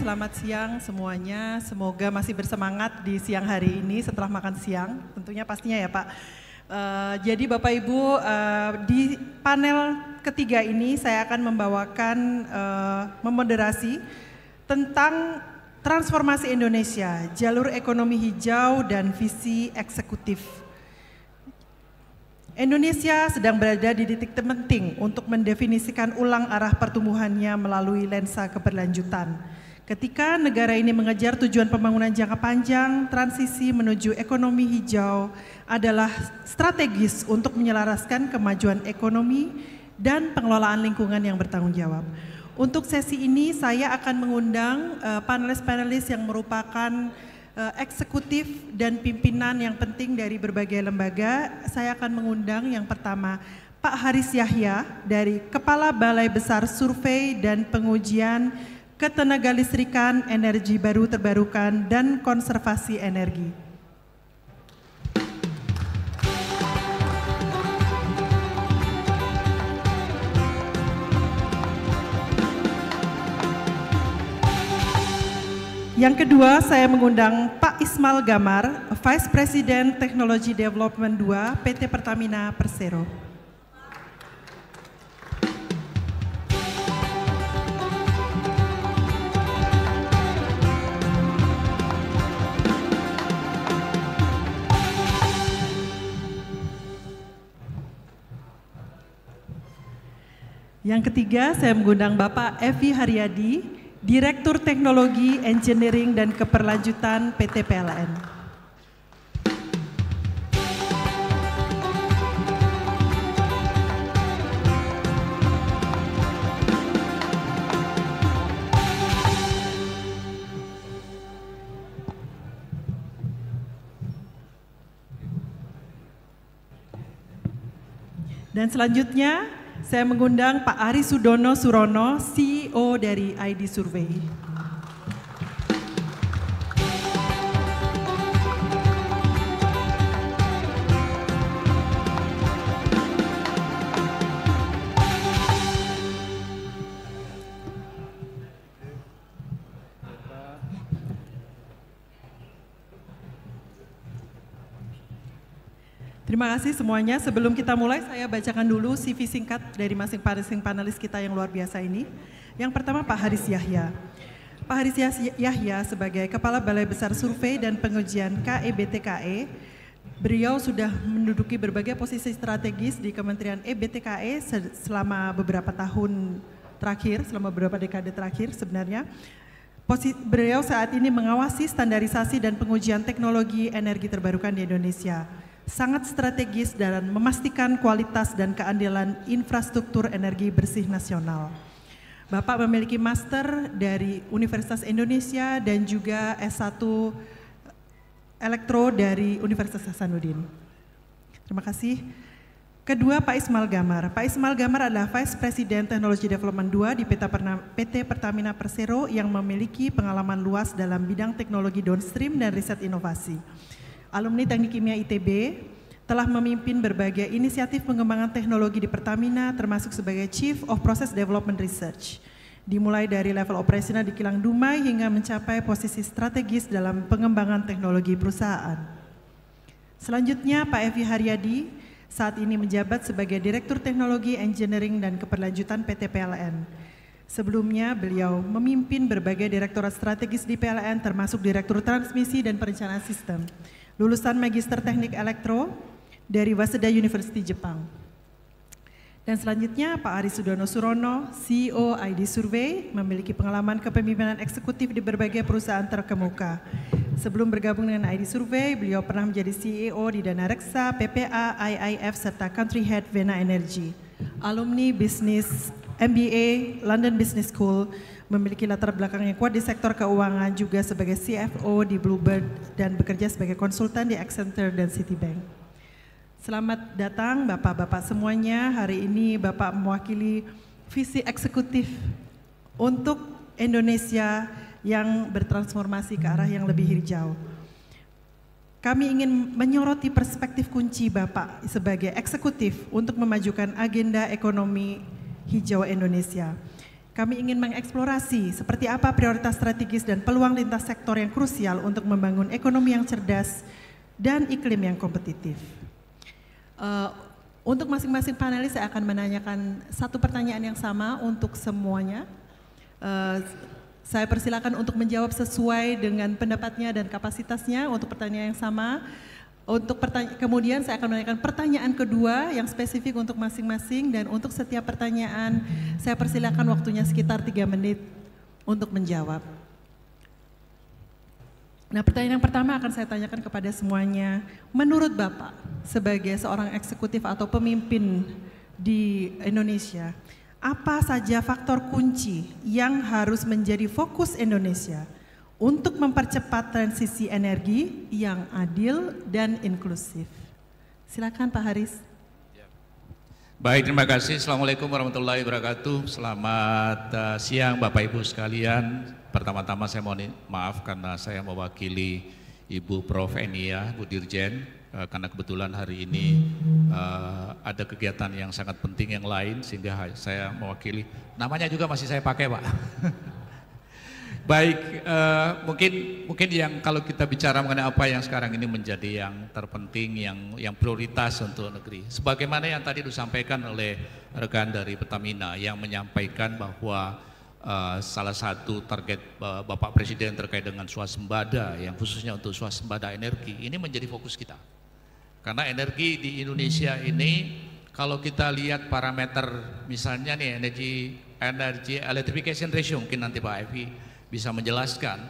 selamat siang semuanya. Semoga masih bersemangat di siang hari ini setelah makan siang, tentunya pastinya ya Pak. Jadi Bapak Ibu, di panel ketiga ini saya akan membawakan memoderasi tentang transformasi Indonesia, jalur ekonomi hijau dan visi eksekutif. Indonesia sedang berada di titik terpenting untuk mendefinisikan ulang arah pertumbuhannya melalui lensa keberlanjutan. Ketika negara ini mengejar tujuan pembangunan jangka panjang, transisi menuju ekonomi hijau adalah strategis untuk menyelaraskan kemajuan ekonomi dan pengelolaan lingkungan yang bertanggung jawab. Untuk sesi ini saya akan mengundang panelis-panelis yang merupakan eksekutif dan pimpinan yang penting dari berbagai lembaga. Saya akan mengundang yang pertama Pak Haris Yahya dari Kepala Balai Besar Survei dan Pengujian Ketenagalistrikan, Energi Baru Terbarukan dan Konservasi Energi. Yang kedua, saya mengundang Pak Ismail Gamar, Vice President Technology Development 2 PT Pertamina Persero. Yang ketiga, saya mengundang Bapak Evi Haryadi, Direktur Teknologi, Engineering, dan Keberlanjutan PT PLN. Dan selanjutnya, saya mengundang Pak Ari Sudono Surono, CEO dari ID Survey. Terima kasih semuanya. Sebelum kita mulai, saya bacakan dulu CV singkat dari masing-masing panelis kita yang luar biasa ini. Yang pertama Pak Haris Yahya. Pak Haris Yahya sebagai Kepala Balai Besar Survei dan Pengujian KEBTKE, beliau sudah menduduki berbagai posisi strategis di Kementerian EBTKE selama beberapa tahun terakhir, selama beberapa dekade terakhir sebenarnya. Beliau saat ini mengawasi standarisasi dan pengujian teknologi energi terbarukan di Indonesia. Sangat strategis dalam memastikan kualitas dan keandalan infrastruktur energi bersih nasional. Bapak memiliki master dari Universitas Indonesia dan juga S1 Elektro dari Universitas Hasanuddin. Terima kasih. Kedua, Pak Ismail Gamar. Pak Ismail Gamar adalah Vice President Technology Development 2 di PT Pertamina Persero yang memiliki pengalaman luas dalam bidang teknologi downstream dan riset inovasi. Alumni Teknik Kimia ITB, telah memimpin berbagai inisiatif pengembangan teknologi di Pertamina termasuk sebagai Chief of Process Development Research. Dimulai dari level operasional di kilang Dumai hingga mencapai posisi strategis dalam pengembangan teknologi perusahaan. Selanjutnya Pak Evi Haryadi, saat ini menjabat sebagai Direktur Teknologi, Engineering, dan Keberlanjutan PT PLN. Sebelumnya beliau memimpin berbagai direktorat strategis di PLN termasuk Direktur Transmisi dan Perencanaan Sistem. Lulusan Magister Teknik Elektro dari Waseda University Jepang. Dan selanjutnya Pak Ari Sudono Surono, CEO ID Survey, memiliki pengalaman kepemimpinan eksekutif di berbagai perusahaan terkemuka. Sebelum bergabung dengan ID Survey, beliau pernah menjadi CEO di Dana Reksa, PPA, IIF, serta Country Head Vena Energy. Alumni bisnis MBA London Business School, memiliki latar belakang yang kuat di sektor keuangan, juga sebagai CFO di Bluebird dan bekerja sebagai konsultan di Accenture dan Citibank. Selamat datang Bapak-Bapak semuanya. Hari ini Bapak mewakili visi eksekutif untuk Indonesia yang bertransformasi ke arah yang lebih hijau. Kami ingin menyoroti perspektif kunci Bapak sebagai eksekutif untuk memajukan agenda ekonomi hijau Indonesia. Kami ingin mengeksplorasi seperti apa prioritas strategis dan peluang lintas sektor yang krusial untuk membangun ekonomi yang cerdas dan iklim yang kompetitif. Untuk masing-masing panelis saya akan menanyakan satu pertanyaan yang sama untuk semuanya. Saya persilakan untuk menjawab sesuai dengan pendapatnya dan kapasitasnya untuk pertanyaan yang sama. Kemudian saya akan menanyakan pertanyaan kedua yang spesifik untuk masing-masing, dan untuk setiap pertanyaan saya persilakan waktunya sekitar 3 menit untuk menjawab. Nah, pertanyaan yang pertama akan saya tanyakan kepada semuanya. Menurut Bapak sebagai seorang eksekutif atau pemimpin di Indonesia, apa saja faktor kunci yang harus menjadi fokus Indonesia untuk mempercepat transisi energi yang adil dan inklusif? Silakan Pak Haris. Baik, terima kasih. Assalamualaikum warahmatullahi wabarakatuh. Selamat siang Bapak Ibu sekalian. Pertama-tama saya mohon maaf karena saya mewakili Ibu Prof. Enia, Bu Dirjen, karena kebetulan hari ini ada kegiatan yang sangat penting yang lain sehingga saya mewakili. Namanya juga masih saya pakai, Pak. Baik, mungkin yang kalau kita bicara mengenai apa yang sekarang ini menjadi yang terpenting, yang prioritas untuk negeri. Sebagaimana yang tadi disampaikan oleh rekan dari Pertamina yang menyampaikan bahwa salah satu target Bapak Presiden terkait dengan swasembada, yang khususnya untuk swasembada energi, ini menjadi fokus kita. Karena energi di Indonesia ini, kalau kita lihat parameter misalnya nih energy electrification ratio, mungkin nanti Pak Evi bisa menjelaskan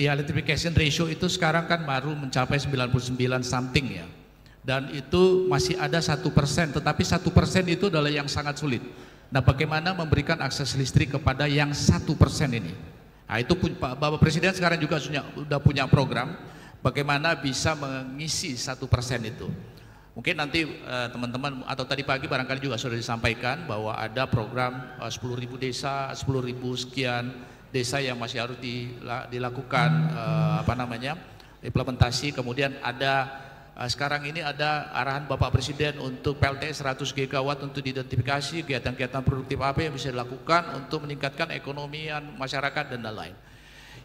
electrification ratio itu sekarang kan baru mencapai 99 something ya, dan itu masih ada 1%, tetapi 1% itu adalah yang sangat sulit. Nah, bagaimana memberikan akses listrik kepada yang 1% ini? Nah, itu Bapak Presiden sekarang juga sudah punya program bagaimana bisa mengisi 1% itu. Mungkin nanti teman-teman atau tadi pagi barangkali juga sudah disampaikan bahwa ada program 10.000 desa, 10.000 sekian desa yang masih harus dilakukan implementasi. Kemudian ada sekarang ini ada arahan Bapak Presiden untuk PLTS 100 GW untuk diidentifikasi kegiatan-kegiatan produktif apa yang bisa dilakukan untuk meningkatkan ekonomian masyarakat dan lain-lain.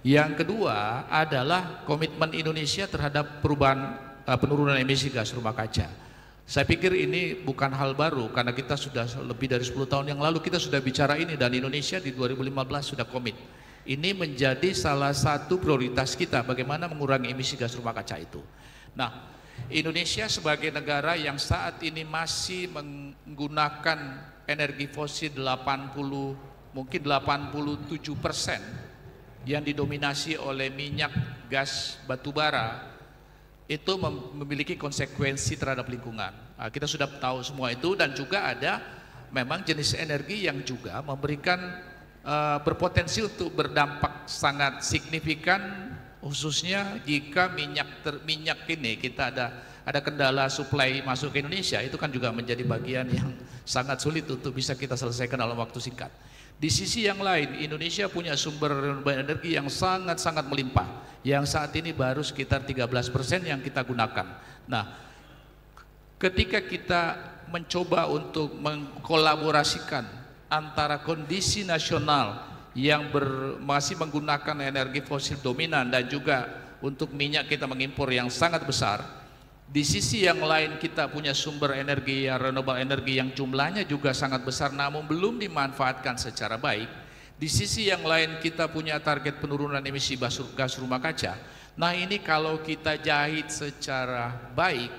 Yang kedua adalah komitmen Indonesia terhadap penurunan emisi gas rumah kaca. Saya pikir ini bukan hal baru karena kita sudah lebih dari 10 tahun yang lalu kita sudah bicara ini, dan Indonesia di 2015 sudah komit. Ini menjadi salah satu prioritas kita, bagaimana mengurangi emisi gas rumah kaca itu. Nah, Indonesia sebagai negara yang saat ini masih menggunakan energi fosil 87% yang didominasi oleh minyak, gas, batu bara, itu memiliki konsekuensi terhadap lingkungan. Nah, kita sudah tahu semua itu, dan juga ada memang jenis energi yang juga memberikan berpotensi untuk berdampak sangat signifikan, khususnya jika minyak ini kita ada kendala suplai masuk ke Indonesia, itu kan juga menjadi bagian yang sangat sulit untuk bisa kita selesaikan dalam waktu singkat. Di sisi yang lain, Indonesia punya sumber energi yang sangat-sangat melimpah, yang saat ini baru sekitar 13% yang kita gunakan. Nah, ketika kita mencoba untuk mengkolaborasikan antara kondisi nasional yang masih menggunakan energi fosil dominan dan juga untuk minyak kita mengimpor yang sangat besar, di sisi yang lain kita punya sumber energi yang renewable energi yang jumlahnya juga sangat besar namun belum dimanfaatkan secara baik. Di sisi yang lain kita punya target penurunan emisi gas rumah kaca. Nah, ini kalau kita jahit secara baik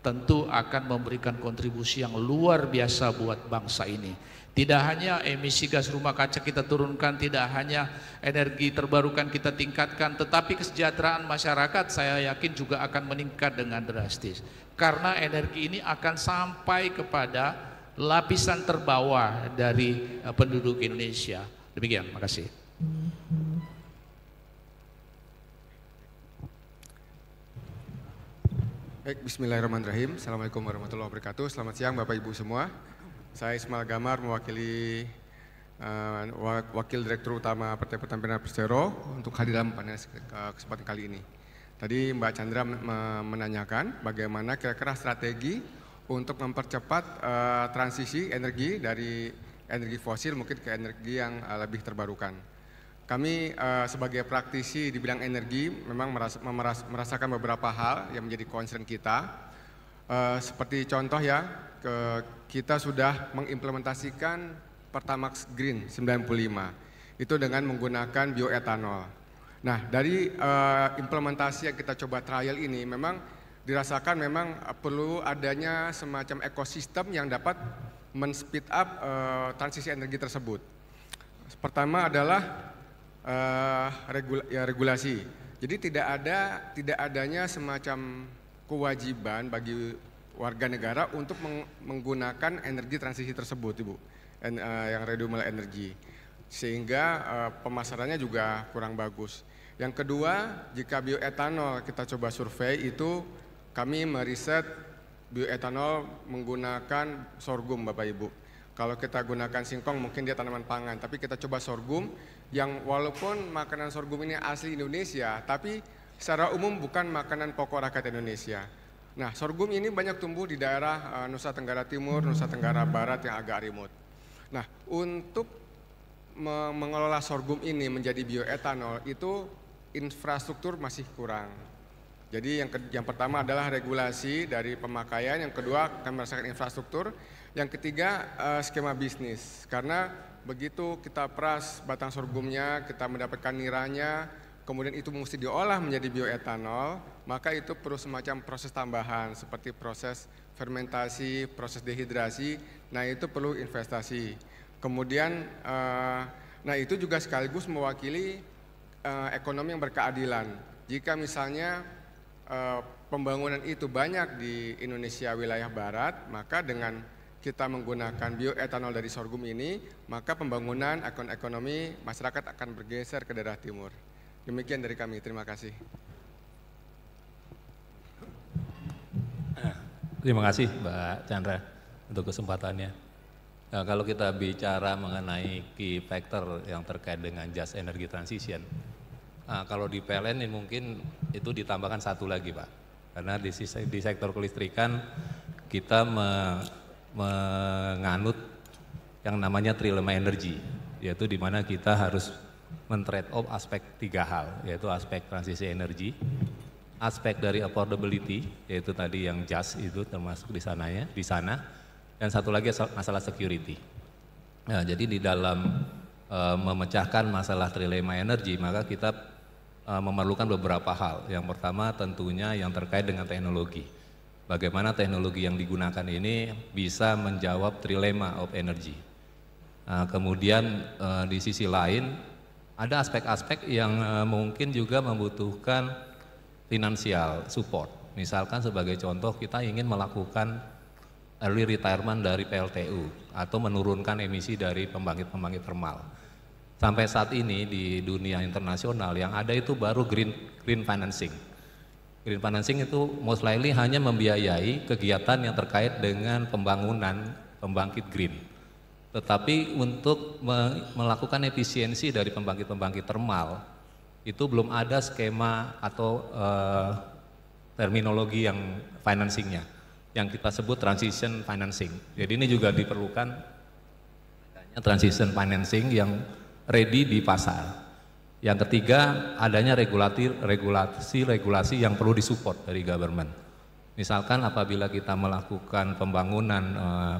tentu akan memberikan kontribusi yang luar biasa buat bangsa ini. Tidak hanya emisi gas rumah kaca kita turunkan, tidak hanya energi terbarukan kita tingkatkan, tetapi kesejahteraan masyarakat saya yakin juga akan meningkat dengan drastis. Karena energi ini akan sampai kepada lapisan terbawah dari penduduk Indonesia. Demikian, makasih. Baik, bismillahirrahmanirrahim. Assalamualaikum warahmatullahi wabarakatuh. Selamat siang Bapak Ibu semua. Saya Ismail Gamar mewakili Wakil Direktur Utama PT Pertamina Persero untuk hadir dalam panel kesempatan kali ini. Tadi Mbak Chandra menanyakan bagaimana kira-kira strategi untuk mempercepat transisi energi dari energi fosil mungkin ke energi yang lebih terbarukan. Kami sebagai praktisi di bidang energi memang merasakan beberapa hal yang menjadi concern kita. Seperti contoh ya, kita sudah mengimplementasikan Pertamax Green 95, itu dengan menggunakan bioetanol. Nah, dari implementasi yang kita coba trial ini memang dirasakan memang perlu adanya semacam ekosistem yang dapat men-speed up transisi energi tersebut. Pertama adalah regulasi. Jadi tidak adanya semacam kewajiban bagi warga negara untuk menggunakan energi transisi tersebut, Ibu, yang renewable energy, sehingga pemasarannya juga kurang bagus. Yang kedua, jika bioetanol kita coba survei itu kami meriset bioetanol menggunakan sorghum, Bapak Ibu. Kalau kita gunakan singkong mungkin dia tanaman pangan, tapi kita coba sorghum yang walaupun makanan sorghum ini asli Indonesia, tapi secara umum bukan makanan pokok rakyat Indonesia. Nah, sorghum ini banyak tumbuh di daerah Nusa Tenggara Timur, Nusa Tenggara Barat yang agak remote. Nah, untuk mengelola sorghum ini menjadi bioetanol itu infrastruktur masih kurang. Jadi yang pertama adalah regulasi dari pemakaian, yang kedua kami merasakan infrastruktur, yang ketiga skema bisnis. Karena begitu kita peras batang sorghumnya, kita mendapatkan niranya, kemudian itu mesti diolah menjadi bioetanol, maka itu perlu semacam proses tambahan seperti proses fermentasi, proses dehidrasi. Nah, itu perlu investasi. Kemudian nah itu juga sekaligus mewakili ekonomi yang berkeadilan. Jika misalnya pembangunan itu banyak di Indonesia wilayah barat, maka dengan kita menggunakan bioetanol dari sorghum ini, maka pembangunan ekonomi masyarakat akan bergeser ke daerah timur. Demikian dari kami, terima kasih. Terima kasih Mbak Chandra untuk kesempatannya. Nah, kalau kita bicara mengenai key factor yang terkait dengan just energy transition, kalau di PLN ini mungkin itu ditambahkan satu lagi Pak, karena di sektor kelistrikan kita menganut yang namanya trilema energy, yaitu di mana kita harus men-trade off aspek tiga hal, yaitu aspek transisi energi, aspek dari affordability, yaitu tadi yang just itu termasuk di sana, dan satu lagi masalah security. Nah, jadi di dalam memecahkan masalah trilema energi, maka kita memerlukan beberapa hal. Yang pertama tentunya yang terkait dengan teknologi. Bagaimana teknologi yang digunakan ini bisa menjawab trilema of energy. Nah, kemudian di sisi lain ada aspek-aspek yang mungkin juga membutuhkan finansial support. Misalkan sebagai contoh kita ingin melakukan early retirement dari PLTU atau menurunkan emisi dari pembangkit-pembangkit thermal. Sampai saat ini di dunia internasional yang ada itu baru green financing. Green financing itu most likely hanya membiayai kegiatan yang terkait dengan pembangunan pembangkit green. Tetapi untuk melakukan efisiensi dari pembangkit-pembangkit thermal itu belum ada skema atau terminologi yang financingnya, yang kita sebut transition financing. Jadi ini juga diperlukan transition financing yang ready di pasar. Yang ketiga, adanya regulasi yang perlu disupport dari government. Misalkan apabila kita melakukan pembangunan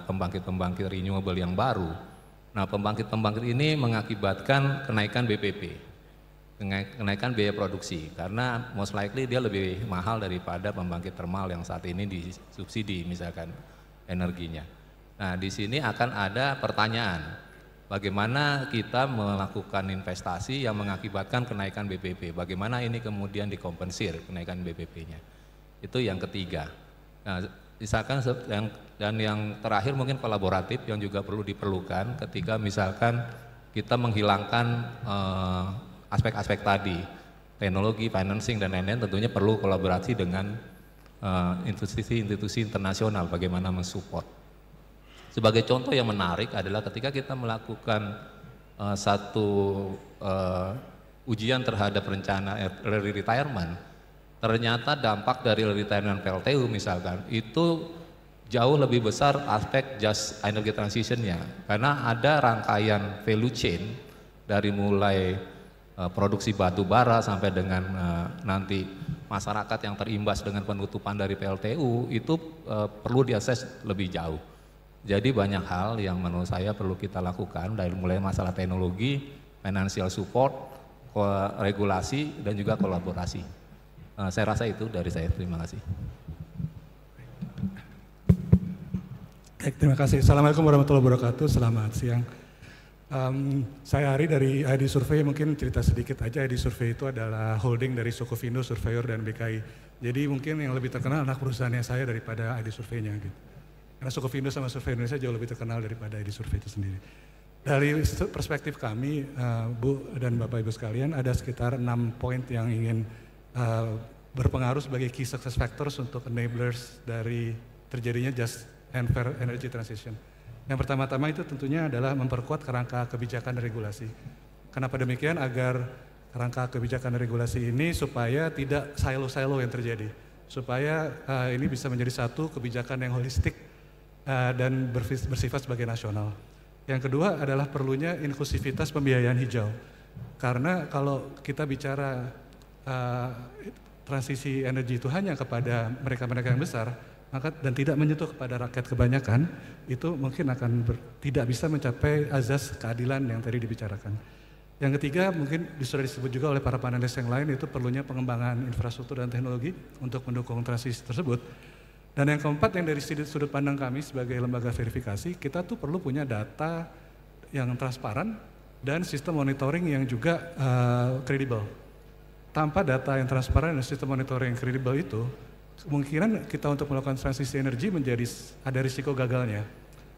pembangkit-pembangkit renewable yang baru, nah pembangkit-pembangkit ini mengakibatkan kenaikan BPP, kenaikan biaya produksi, karena most likely dia lebih mahal daripada pembangkit thermal yang saat ini disubsidi misalkan energinya. Nah, di sini akan ada pertanyaan. Bagaimana kita melakukan investasi yang mengakibatkan kenaikan BPP? Bagaimana ini kemudian dikompensir kenaikan BPP-nya? Itu yang ketiga. Nah, misalkan yang terakhir mungkin kolaboratif yang juga perlu diperlukan ketika misalkan kita menghilangkan aspek-aspek tadi, teknologi, financing dan lain-lain, tentunya perlu kolaborasi dengan institusi-institusi internasional bagaimana mensupport. Sebagai contoh yang menarik adalah ketika kita melakukan satu ujian terhadap rencana early retirement, ternyata dampak dari early retirement PLTU misalkan itu jauh lebih besar aspek just energy transition-nya, karena ada rangkaian value chain dari mulai produksi batu bara sampai dengan nanti masyarakat yang terimbas dengan penutupan dari PLTU itu perlu diakses lebih jauh. Jadi banyak hal yang menurut saya perlu kita lakukan, dari mulai masalah teknologi, financial support, regulasi, dan juga kolaborasi. Saya rasa itu dari saya. Terima kasih. Terima kasih. Assalamualaikum warahmatullahi wabarakatuh. Selamat siang. Saya Ari dari ID Survey. Mungkin cerita sedikit aja. ID Survey itu adalah holding dari Sokovindo, Surveyor, dan BKI. Jadi mungkin yang lebih terkenal anak perusahaannya saya daripada ID Survey-nya gitu. Karena Sokovindo sama Survey Indonesia jauh lebih terkenal daripada ID Survey itu sendiri. Dari perspektif kami, Bu dan Bapak Ibu sekalian, ada sekitar 6 poin yang ingin berpengaruh sebagai key success factors untuk enablers dari terjadinya just and fair energy transition. Yang pertama-tama itu tentunya adalah memperkuat kerangka kebijakan dan regulasi. Kenapa demikian? Agar kerangka kebijakan dan regulasi ini supaya tidak silo-silo yang terjadi. Supaya ini bisa menjadi satu kebijakan yang holistik dan bersifat sebagai nasional. Yang kedua adalah perlunya inklusivitas pembiayaan hijau. Karena kalau kita bicara transisi energi itu hanya kepada mereka-mereka yang besar, maka dan tidak menyentuh kepada rakyat kebanyakan, itu mungkin akan tidak bisa mencapai azas keadilan yang tadi dibicarakan. Yang ketiga mungkin sudah disebut juga oleh para panelis yang lain, itu perlunya pengembangan infrastruktur dan teknologi untuk mendukung transisi tersebut. Dan yang keempat, yang dari sudut pandang kami sebagai lembaga verifikasi, kita tuh perlu punya data yang transparan dan sistem monitoring yang juga kredibel. Tanpa data yang transparan dan sistem monitoring yang kredibel itu, kemungkinan kita untuk melakukan transisi energi menjadi ada risiko gagalnya.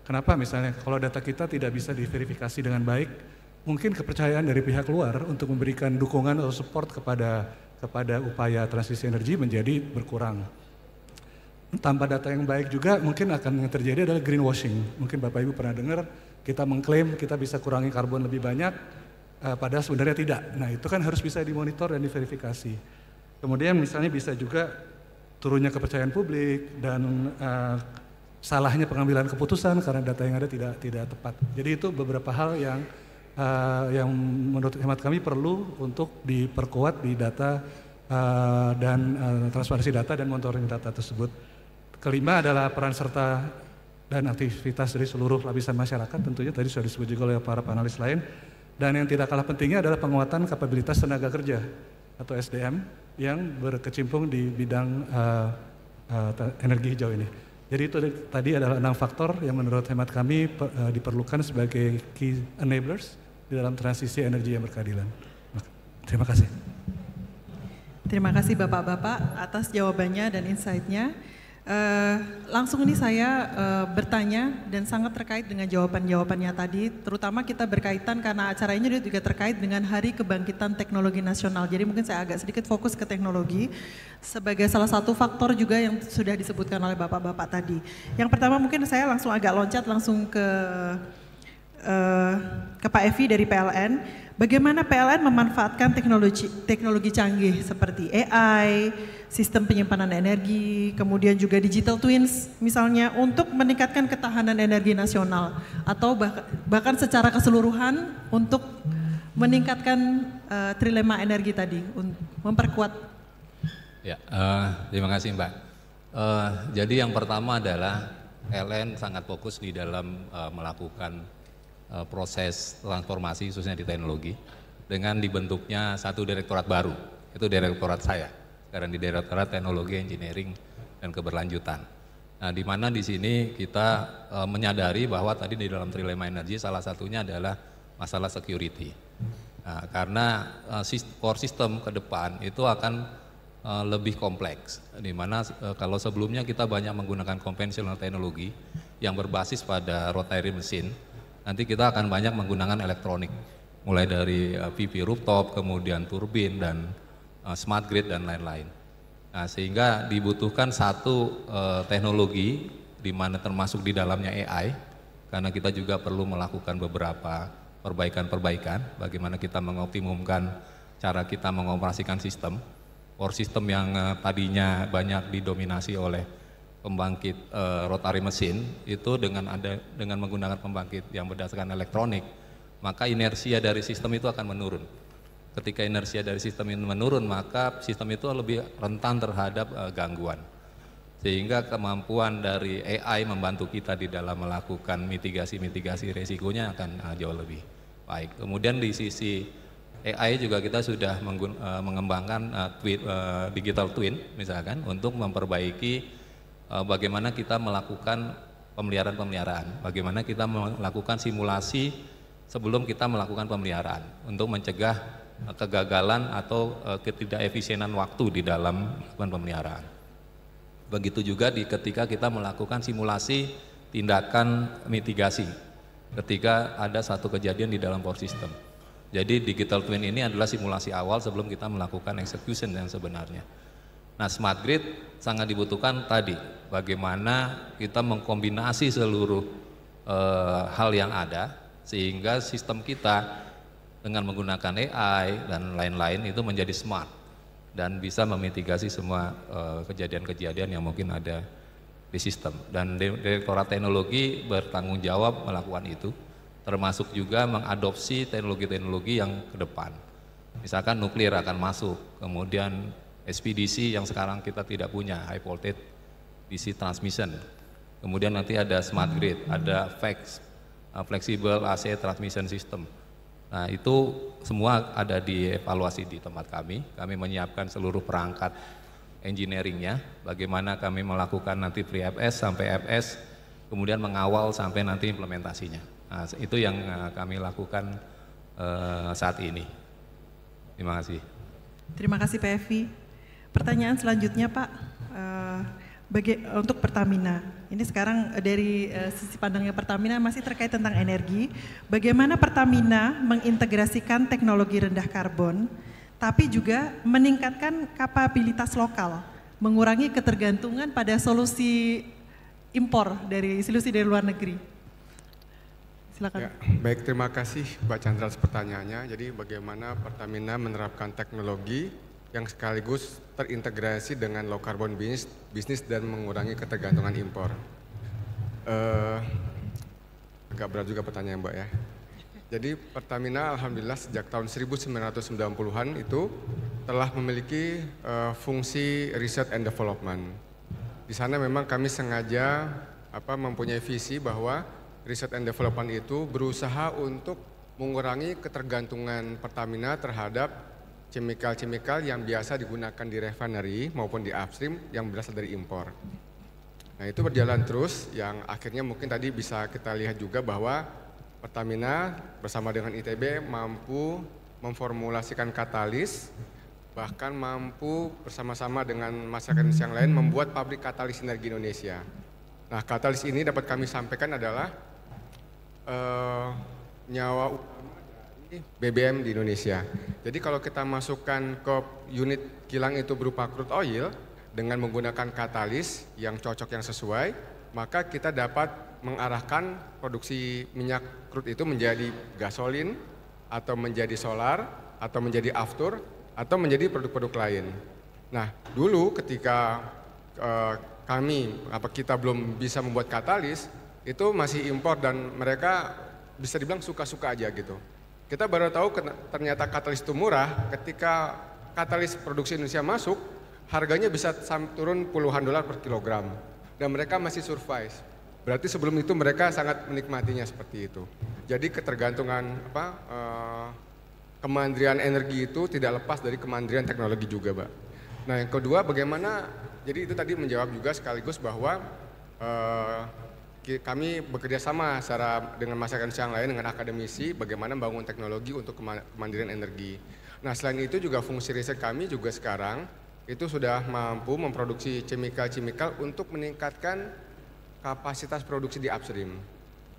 Kenapa? Misalnya kalau data kita tidak bisa diverifikasi dengan baik, mungkin kepercayaan dari pihak luar untuk memberikan dukungan atau support kepada upaya transisi energi menjadi berkurang. Tanpa data yang baik juga mungkin akan yang terjadi adalah greenwashing. Mungkin Bapak Ibu pernah dengar kita mengklaim kita bisa kurangi karbon lebih banyak, padahal sebenarnya tidak. Nah itu kan harus bisa dimonitor dan diverifikasi. Kemudian misalnya bisa juga turunnya kepercayaan publik dan salahnya pengambilan keputusan karena data yang ada tidak tepat. Jadi itu beberapa hal yang menurut hemat kami perlu untuk diperkuat di data dan transparansi data dan monitoring data tersebut. Kelima adalah peran serta dan aktivitas dari seluruh lapisan masyarakat, tentunya tadi sudah disebut juga oleh para panelis lain. Dan yang tidak kalah pentingnya adalah penguatan kapabilitas tenaga kerja atau SDM yang berkecimpung di bidang energi hijau ini. Jadi itu tadi adalah 6 faktor yang menurut hemat kami diperlukan sebagai key enablers di dalam transisi energi yang berkeadilan. Terima kasih. Terima kasih Bapak-Bapak atas jawabannya dan insight-nya. Langsung ini saya bertanya dan sangat terkait dengan jawaban-jawabannya tadi, terutama kita berkaitan karena acara ini juga terkait dengan Hari Kebangkitan Teknologi Nasional. Jadi mungkin saya agak sedikit fokus ke teknologi sebagai salah satu faktor juga yang sudah disebutkan oleh Bapak-Bapak tadi. Yang pertama mungkin saya langsung agak loncat langsung ke Pak Evi dari PLN. Bagaimana PLN memanfaatkan teknologi canggih seperti AI, sistem penyimpanan energi, kemudian juga digital twins misalnya untuk meningkatkan ketahanan energi nasional atau bahkan secara keseluruhan untuk meningkatkan trilema energi tadi, memperkuat. Ya, terima kasih Mbak. Jadi yang pertama adalah PLN sangat fokus di dalam melakukan proses transformasi khususnya di teknologi dengan dibentuknya satu direktorat baru, itu direktorat saya sekarang di Direktorat Teknologi Engineering dan Keberlanjutan. Nah, di mana di sini kita menyadari bahwa tadi di dalam trilema energi salah satunya adalah masalah security. Nah, karena core system ke depan itu akan lebih kompleks, di mana kalau sebelumnya kita banyak menggunakan konvensional teknologi yang berbasis pada rotary mesin. Nanti kita akan banyak menggunakan elektronik, mulai dari PV rooftop, kemudian turbin dan smart grid dan lain-lain. Nah, sehingga dibutuhkan satu teknologi di mana termasuk di dalamnya AI, karena kita juga perlu melakukan beberapa perbaikan-perbaikan, bagaimana kita mengoptimumkan cara kita mengoperasikan sistem, core system yang tadinya banyak didominasi oleh pembangkit rotary mesin itu dengan menggunakan pembangkit yang berdasarkan elektronik, maka inersia dari sistem itu akan menurun. Ketika inersia dari sistem ini menurun, maka sistem itu lebih rentan terhadap gangguan. Sehingga kemampuan dari AI membantu kita di dalam melakukan mitigasi resikonya akan jauh lebih baik. Kemudian di sisi AI juga kita sudah mengembangkan digital twin misalkan untuk memperbaiki bagaimana kita melakukan pemeliharaan, bagaimana kita melakukan simulasi sebelum kita melakukan pemeliharaan untuk mencegah kegagalan atau ketidakefisienan waktu di dalam melakukan pemeliharaan. Begitu juga ketika kita melakukan simulasi tindakan mitigasi ketika ada satu kejadian di dalam power system. Jadi digital twin ini adalah simulasi awal sebelum kita melakukan execution yang sebenarnya. Nah, smart grid sangat dibutuhkan tadi, bagaimana kita mengkombinasi seluruh hal yang ada sehingga sistem kita dengan menggunakan AI dan lain-lain itu menjadi smart dan bisa memitigasi semua kejadian-kejadian yang mungkin ada di sistem. Dan Direktorat Teknologi bertanggung jawab melakukan itu, termasuk juga mengadopsi teknologi-teknologi yang ke depan. Misalkan nuklir akan masuk, kemudian SPDC yang sekarang kita tidak punya, high voltage DC transmission. Kemudian nanti ada smart grid, ada flexible AC transmission system. Nah, itu semua ada di evaluasi di tempat kami. Kami menyiapkan seluruh perangkat engineeringnya, bagaimana kami melakukan nanti pre-FS sampai FS, kemudian mengawal sampai nanti implementasinya. Nah, itu yang kami lakukan saat ini. Terima kasih. Terima kasih Pak Evi. Pertanyaan selanjutnya Pak, untuk Pertamina. Ini sekarang dari sisi pandangnya Pertamina masih terkait tentang energi. Bagaimana Pertamina mengintegrasikan teknologi rendah karbon, tapi juga meningkatkan kapabilitas lokal, mengurangi ketergantungan pada solusi impor dari luar negeri. Silakan. Ya, baik, terima kasih Mbak Chandra atas pertanyaannya. Jadi bagaimana Pertamina menerapkan teknologi yang sekaligus terintegrasi dengan low carbon bisnis dan mengurangi ketergantungan impor. Agak berat juga pertanyaan Mbak ya. Jadi Pertamina alhamdulillah sejak tahun 1990-an itu telah memiliki fungsi research and development. Di sana memang kami sengaja mempunyai visi bahwa research and development itu berusaha untuk mengurangi ketergantungan Pertamina terhadap chemical yang biasa digunakan di refinery maupun di upstream yang berasal dari impor. Nah, itu berjalan terus yang akhirnya mungkin tadi bisa kita lihat juga bahwa Pertamina bersama dengan ITB mampu memformulasikan katalis, bahkan mampu bersama-sama dengan masyarakat yang lain membuat pabrik katalis sinergi Indonesia. Nah, katalis ini dapat kami sampaikan adalah nyawa BBM di Indonesia. Jadi kalau kita masukkan ke unit kilang itu berupa crude oil dengan menggunakan katalis yang cocok yang sesuai, maka kita dapat mengarahkan produksi minyak crude itu menjadi gasolin atau menjadi solar atau menjadi aftur atau menjadi produk-produk lain. Nah, dulu ketika kita belum bisa membuat katalis, itu masih impor dan mereka bisa dibilang suka-suka aja gitu. Kita baru tahu ternyata katalis itu murah ketika katalis produksi Indonesia masuk, harganya bisa turun puluhan dolar per kilogram dan mereka masih survive. Berarti sebelum itu mereka sangat menikmatinya seperti itu. Jadi ketergantungan kemandirian energi itu tidak lepas dari kemandirian teknologi juga, Mbak. Nah, yang kedua bagaimana, jadi itu tadi menjawab juga sekaligus bahwa kami bekerja sama dengan masyarakat yang lain, dengan akademisi, bagaimana membangun teknologi untuk kemandirian energi. Nah, selain itu juga fungsi riset kami juga sekarang itu sudah mampu memproduksi chemical untuk meningkatkan kapasitas produksi di upstream.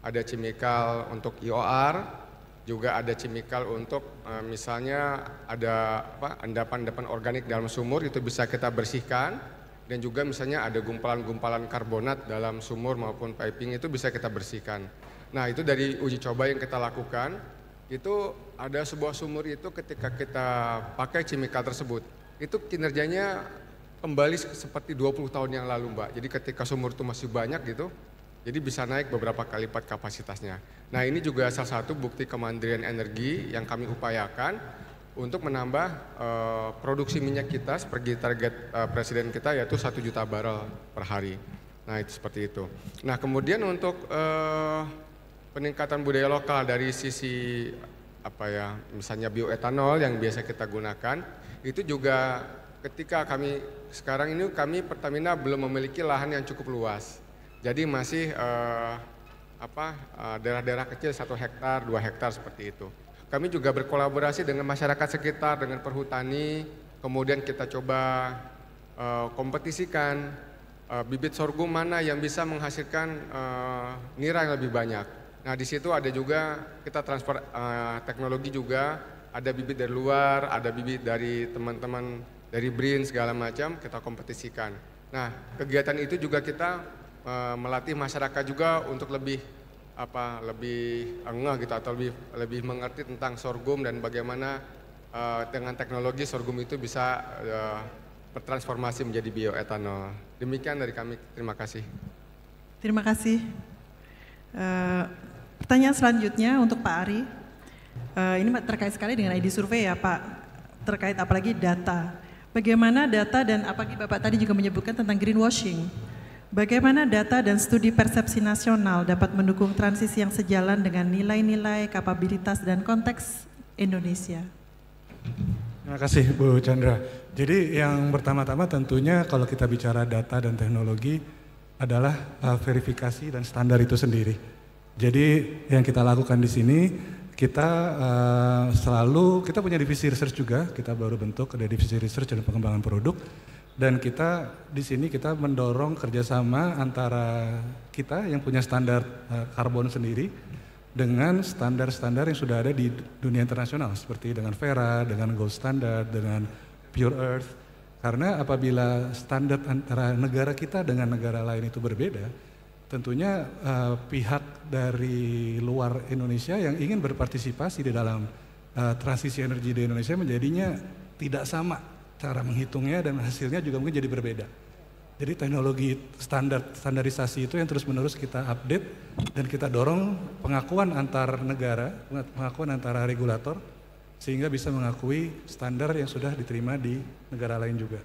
Ada chemical untuk IOR, juga ada chemical untuk misalnya ada endapan-endapan organik dalam sumur itu bisa kita bersihkan. Dan juga misalnya ada gumpalan-gumpalan karbonat dalam sumur maupun piping itu bisa kita bersihkan. Nah, itu dari uji coba yang kita lakukan, itu ada sebuah sumur itu ketika kita pakai chemical tersebut, itu kinerjanya kembali seperti 20 tahun yang lalu, Mbak. Jadi ketika sumur itu masih banyak gitu, jadi bisa naik beberapa kali lipat kapasitasnya. Nah, ini juga salah satu bukti kemandirian energi yang kami upayakan untuk menambah produksi minyak kita seperti target presiden kita, yaitu 1 juta barel per hari. Nah, itu seperti itu. Nah, kemudian untuk peningkatan budaya lokal dari sisi misalnya bioetanol yang biasa kita gunakan, itu juga ketika kami sekarang ini Pertamina belum memiliki lahan yang cukup luas. Jadi masih daerah-daerah kecil 1 hektar, 2 hektar seperti itu. Kami juga berkolaborasi dengan masyarakat sekitar, dengan perhutani, kemudian kita coba kompetisikan bibit sorghum mana yang bisa menghasilkan nira yang lebih banyak. Nah, di situ ada juga kita transfer teknologi juga, ada bibit dari luar, ada bibit dari teman-teman dari BRIN segala macam, kita kompetisikan. Nah, kegiatan itu juga kita melatih masyarakat juga untuk lebih ngeh gitu, atau lebih mengerti tentang sorghum dan bagaimana dengan teknologi sorghum itu bisa bertransformasi menjadi bioetanol. Demikian dari kami, terima kasih. Terima kasih. Pertanyaan selanjutnya untuk Pak Ari. Ini terkait sekali dengan ID survei ya Pak, terkait apalagi data. Bagaimana data dan apalagi Bapak tadi juga menyebutkan tentang greenwashing. Bagaimana data dan studi persepsi nasional dapat mendukung transisi yang sejalan dengan nilai-nilai, kapabilitas, dan konteks Indonesia? Terima kasih Bu Chandra. Jadi yang pertama-tama tentunya kalau kita bicara data dan teknologi adalah verifikasi dan standar itu sendiri. Jadi yang kita lakukan di sini, kita kita punya divisi research juga, kita baru bentuk ada divisi research dan pengembangan produk, dan kita di sini kita mendorong kerjasama antara kita yang punya standar karbon sendiri dengan standar-standar yang sudah ada di dunia internasional seperti dengan Verra, dengan Gold Standard, dengan Pure Earth. Karena apabila standar antara negara kita dengan negara lain itu berbeda, tentunya pihak dari luar Indonesia yang ingin berpartisipasi di dalam transisi energi di Indonesia menjadinya tidak sama cara menghitungnya dan hasilnya juga mungkin jadi berbeda. Jadi teknologi standarisasi itu yang terus-menerus kita update dan kita dorong pengakuan antar negara, pengakuan antara regulator sehingga bisa mengakui standar yang sudah diterima di negara lain juga.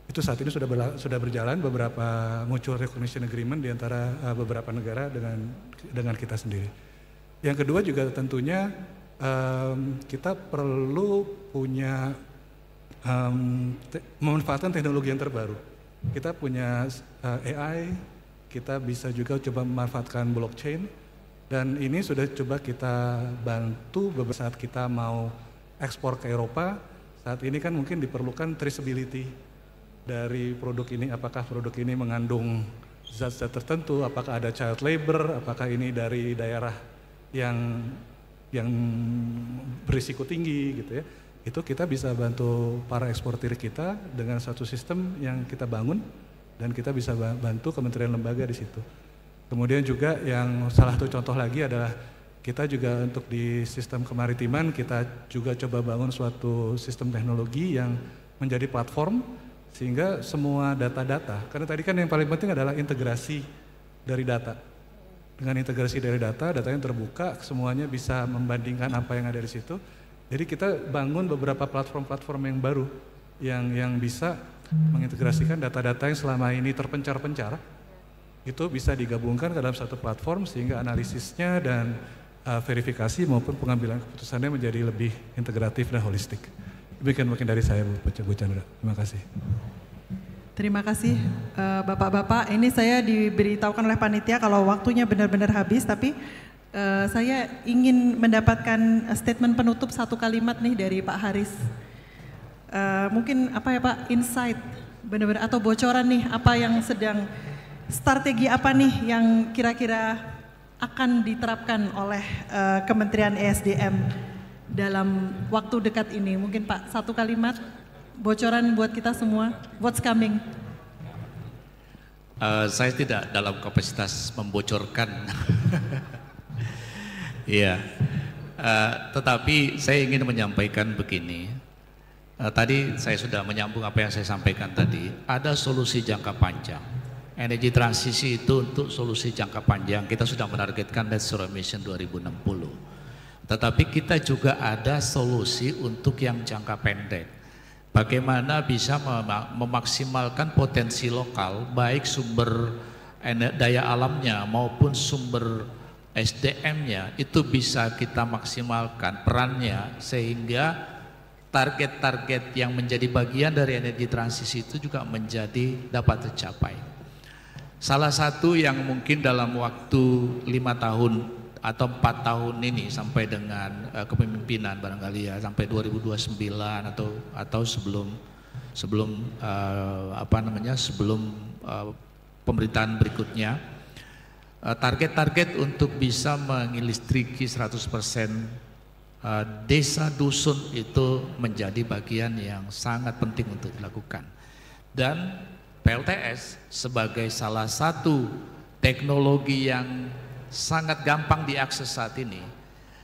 Itu saat ini sudah berjalan beberapa mutual recognition agreement di antara beberapa negara dengan kita sendiri. Yang kedua juga tentunya kita perlu punya memanfaatkan teknologi yang terbaru. Kita punya AI, kita bisa juga coba memanfaatkan blockchain, dan ini sudah coba kita bantu beberapa saat kita mau ekspor ke Eropa. Saat ini kan mungkin diperlukan traceability dari produk ini, apakah produk ini mengandung zat-zat tertentu, apakah ada child labor, apakah ini dari daerah yang berisiko tinggi gitu ya. Itu kita bisa bantu para eksportir kita dengan satu sistem yang kita bangun dan kita bisa bantu kementerian lembaga di situ. Kemudian juga yang salah satu contoh lagi adalah kita juga untuk di sistem kemaritiman kita juga coba bangun suatu sistem teknologi yang menjadi platform sehingga semua data-data, karena tadi kan yang paling penting adalah integrasi dari data. Dengan integrasi dari data, datanya terbuka, semuanya bisa membandingkan apa yang ada di situ. Jadi kita bangun beberapa platform-platform yang baru yang bisa mengintegrasikan data-data yang selama ini terpencar-pencar, itu bisa digabungkan ke dalam satu platform sehingga analisisnya dan verifikasi maupun pengambilan keputusannya menjadi lebih integratif dan holistik. Demikian mungkin dari saya Bu Chandra. Terima kasih. Terima kasih Bapak-Bapak. Ini saya diberitahukan oleh panitia kalau waktunya benar-benar habis, tapi saya ingin mendapatkan statement penutup satu kalimat nih dari Pak Haris. Mungkin apa ya Pak, insight benar-benar atau bocoran nih apa yang sedang, strategi apa nih yang kira-kira akan diterapkan oleh Kementerian ESDM dalam waktu dekat ini. Mungkin Pak satu kalimat bocoran buat kita semua, what's coming? Saya tidak dalam kapasitas membocorkan. Iya, tetapi saya ingin menyampaikan begini, Tadi saya sudah menyambung apa yang saya sampaikan tadi. Ada solusi jangka panjang. Energi transisi itu untuk solusi jangka panjang. Kita sudah menargetkan net zero emission 2060. Tetapi kita juga ada solusi untuk yang jangka pendek. Bagaimana bisa memaksimalkan potensi lokal, baik sumber daya alamnya maupun sumber SDM-nya, itu bisa kita maksimalkan perannya sehingga target-target yang menjadi bagian dari energi transisi itu juga dapat tercapai. Salah satu yang mungkin dalam waktu 5 tahun atau 4 tahun ini sampai dengan kepemimpinan barangkali ya, sampai 2029 atau sebelum pemerintahan berikutnya, target-target untuk bisa mengelistriki 100% desa dusun itu menjadi bagian yang sangat penting untuk dilakukan. Dan PLTS sebagai salah satu teknologi yang sangat gampang diakses saat ini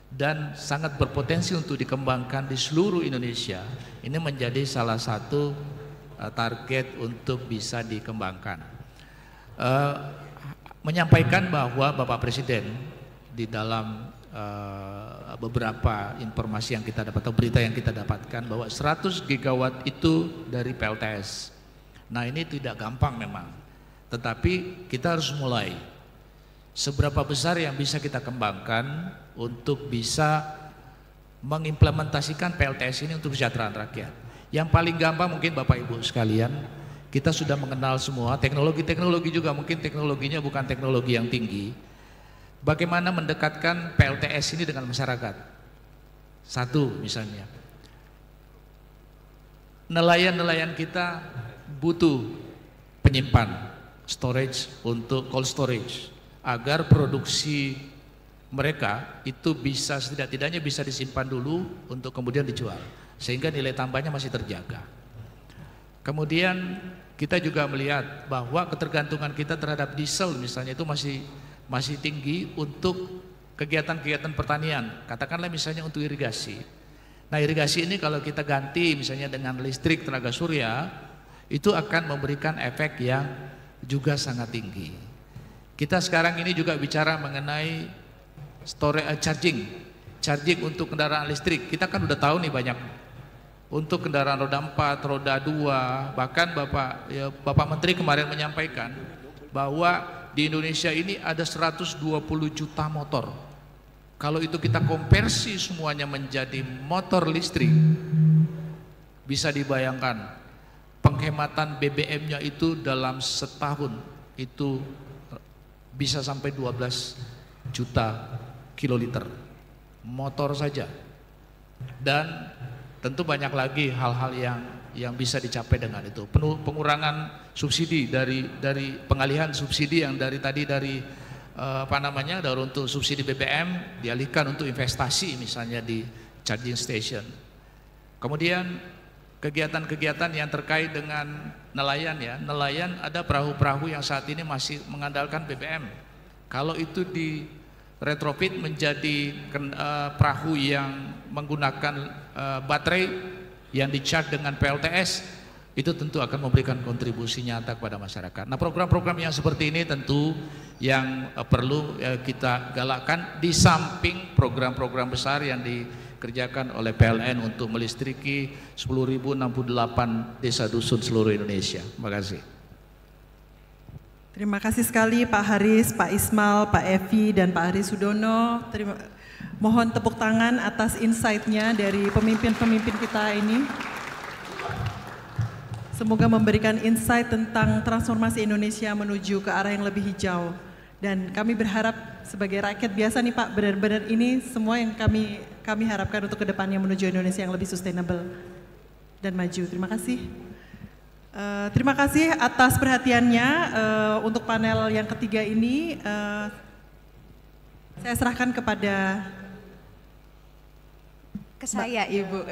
dan sangat berpotensi untuk dikembangkan di seluruh Indonesia, ini menjadi salah satu target untuk bisa dikembangkan. Menyampaikan bahwa Bapak Presiden di dalam beberapa informasi yang kita dapat atau berita yang kita dapatkan bahwa 100 gigawatt itu dari PLTS. Nah, ini tidak gampang memang, tetapi kita harus mulai. Seberapa besar yang bisa kita kembangkan untuk bisa mengimplementasikan PLTS ini untuk kesejahteraan rakyat. Yang paling gampang mungkin Bapak Ibu sekalian, kita sudah mengenal semua teknologi juga, mungkin teknologinya bukan teknologi yang tinggi. Bagaimana mendekatkan PLTS ini dengan masyarakat? Satu misalnya, nelayan-nelayan kita butuh penyimpan, storage untuk cold storage, agar produksi mereka itu bisa setidak-tidaknya bisa disimpan dulu untuk kemudian dijual, sehingga nilai tambahnya masih terjaga. Kemudian kita juga melihat bahwa ketergantungan kita terhadap diesel misalnya itu masih tinggi untuk kegiatan-kegiatan pertanian, katakanlah misalnya untuk irigasi. Nah, irigasi ini kalau kita ganti misalnya dengan listrik tenaga surya, itu akan memberikan efek yang juga sangat tinggi. Kita sekarang ini juga bicara mengenai charging untuk kendaraan listrik. Kita kan udah tahu nih banyak untuk kendaraan roda 4, roda 2, bahkan Bapak Menteri kemarin menyampaikan bahwa di Indonesia ini ada 120 juta motor. Kalau itu kita konversi semuanya menjadi motor listrik, bisa dibayangkan penghematan BBM-nya itu dalam setahun itu bisa sampai 12 juta kiloliter motor saja. Dan tentu banyak lagi hal-hal yang bisa dicapai dengan itu. Pengurangan subsidi dari pengalihan subsidi yang dari untuk subsidi BBM dialihkan untuk investasi misalnya di charging station. Kemudian kegiatan-kegiatan yang terkait dengan nelayan ya. Nelayan ada perahu-perahu yang saat ini masih mengandalkan BBM. Kalau itu di retrofit menjadi perahu yang menggunakan baterai yang di-charge dengan PLTS, itu tentu akan memberikan kontribusi nyata kepada masyarakat. Nah, program-program yang seperti ini tentu yang perlu kita galakkan di samping program-program besar yang dikerjakan oleh PLN untuk melistriki 10.068 desa dusun seluruh Indonesia. Terima kasih. Terima kasih sekali Pak Haris, Pak Ismail, Pak Evi, dan Pak Haris Sudono. Mohon tepuk tangan atas insight-nya dari pemimpin-pemimpin kita ini. Semoga memberikan insight tentang transformasi Indonesia menuju ke arah yang lebih hijau. Dan kami berharap sebagai rakyat biasa nih Pak, benar-benar ini semua yang kami harapkan untuk kedepannya menuju Indonesia yang lebih sustainable dan maju. Terima kasih. Terima kasih atas perhatiannya. Untuk panel yang ketiga ini, saya serahkan kepada saya, Ibu.